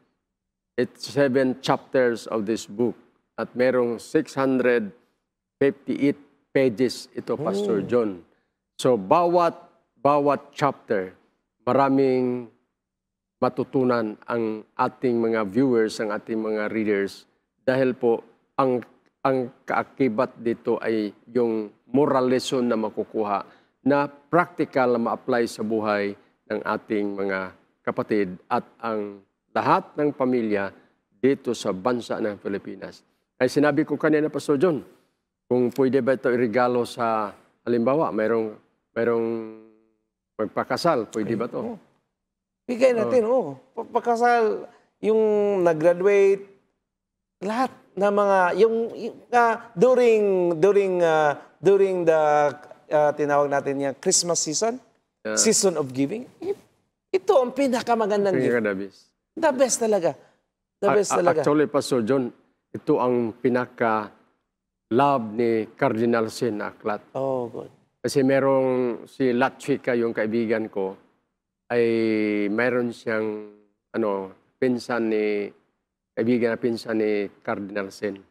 chapters of this book at merong 658 pages ito, Pastor John. So, bawat chapter, maraming matutunan ang ating mga viewers, ang ating mga readers, dahil po ang kaakibat dito ay yung moral lesson na makukuha na practical na ma-apply sa buhay ng ating mga kapatid at ang lahat ng pamilya dito sa bansa ng Pilipinas. Ay sinabi ko kanina, Pastor John, kung pwede ba ito irigalo sa, halimbawa, mayroong magpakasal, pwede ba ito? Bigay natin, pagkasal, yung nag-graduate, lahat na mga during the tinawag natin yung Christmas season, season of giving, ito ang pinakamagandang gift. The best talaga. The best talaga. Actually, Pastor John, ito ang pinaka-love ni Cardinal Sin na aklat. Oh, good. Kasi merong si Latchika, yung kaibigan ko, ay meron siyang kaibigan na pinsan ni Cardinal Sin.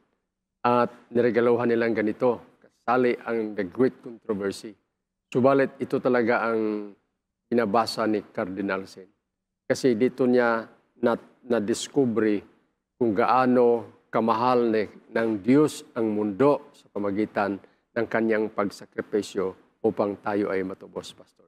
At niregaluhan nilang ganito, kasali ang The Great Controversy. Subalit ito talaga ang binabasa ni Cardinal Sin. Kasi dito niya na-discovery kung gaano kamahal ng Diyos ang mundo sa pamagitan ng kanyang pagsakripisyo upang tayo ay matubos, Pastor.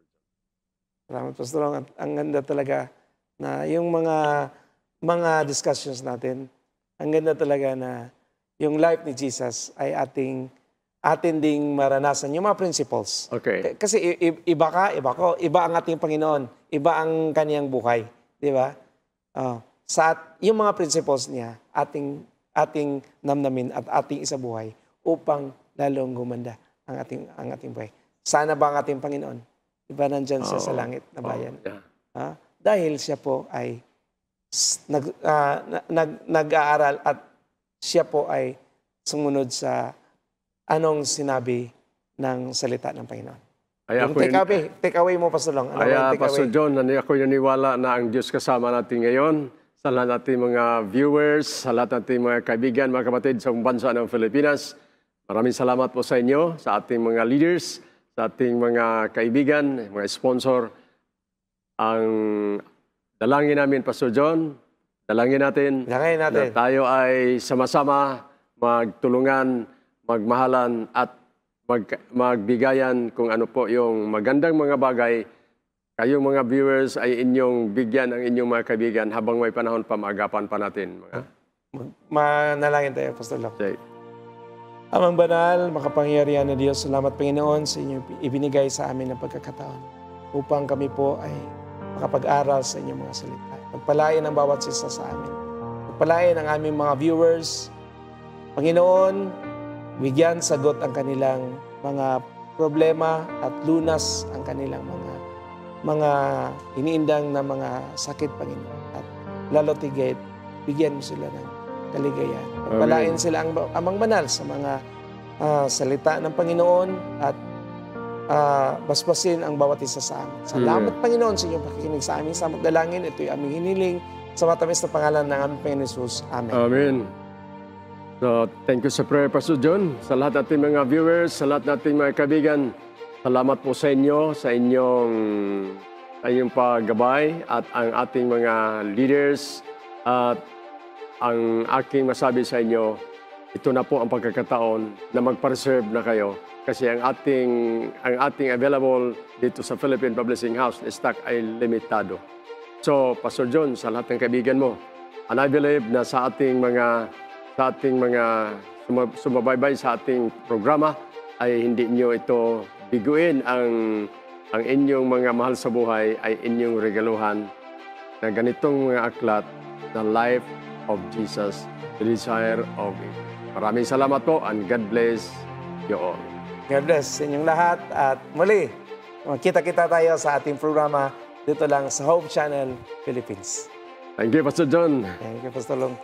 Salamat, Pastor Long. Ang ganda talaga na yung mga discussions natin, ang ganda talaga na yung life ni Jesus ay atin ding maranasan yung mga principles. Okay. Kasi iba ka, iba ko, iba ang ating Panginoon, iba ang kaniyang buhay, di ba? Yung mga principles niya, ating namnamin at ating isabuhay upang lalong gumanda ang ating buhay. Sana ba ang ating Panginoon? Diba nandyan siya sa langit na bayan? Dahil siya po ay nag-aaral at siya po ay sumunod sa anong sinabi ng salita ng Panginoon. Yung take away mo, Pastor Long. Pastor John, ako naniwala na ang Diyos kasama natin ngayon, sa lahat nating mga viewers, sa lahat nating mga kaibigan, mga kapatid sa bansa ng Pilipinas. Maraming salamat po sa inyo, sa ating mga leaders, sa ating mga kaibigan, mga sponsor. Ang dalangin namin, Pastor John, dalangin natin na tayo ay sama-sama magtulungan, magmahalan at magbigayan kung ano po yung magandang mga bagay. Kayong mga viewers ay inyong bigyan ang inyong mga kaibigan habang may panahon pa, maagapan pa natin. Manalangin tayo, Pastor Long. Okay. Amang banal, makapangyarihan na Diyos, salamat Panginoon sa inyong ibinigay sa amin ng pagkakataon upang kami po ay makapag-aral sa inyong mga salita. Pagpalain ang bawat isa sa amin. Pagpalain ang aming mga viewers. Panginoon, bigyan sagot ang kanilang mga problema at lunas ang kanilang mga iniindang na mga sakit, Panginoon. At lalo tigit, bigyan mo sila ng kaligayahan. Pagpalain sila ang amang banal sa mga salita ng Panginoon at basbasin ang bawat isa sa amin. Salamat, Panginoon, sa inyong pakikinig sa amin. Sa magdalangin, ito'y aming hiniling sa matamis na pangalan ng aming Panginoon Jesus. Amen. Amen. So, thank you sa prayer, Pastor John. Sa lahat nating mga viewers, sa lahat nating mga kaibigan, salamat po sa inyo, sa inyong paggabay at ang ating mga leaders. At ang aking masabi sa inyo, ito na po ang pagkakataon na mag-preserve na kayo. Kasi ang ating available dito sa Philippine Publishing House na stock ay limitado. So, Pastor John, sa lahat ng kaibigan mo, and I believe na sa ating mga sumabaybay sa ating programa ay hindi nyo ito biguin ang inyong mga mahal sa buhay ay inyong regaluhan na ganitong mga aklat, The Life of Jesus, The Desire of It. Maraming salamat po and God bless you all. God bless sa inyong lahat at muli, magkita-kita tayo sa ating programa dito lang sa Hope Channel Philippines. Thank you, Pastor John. Thank you, Pastor Long.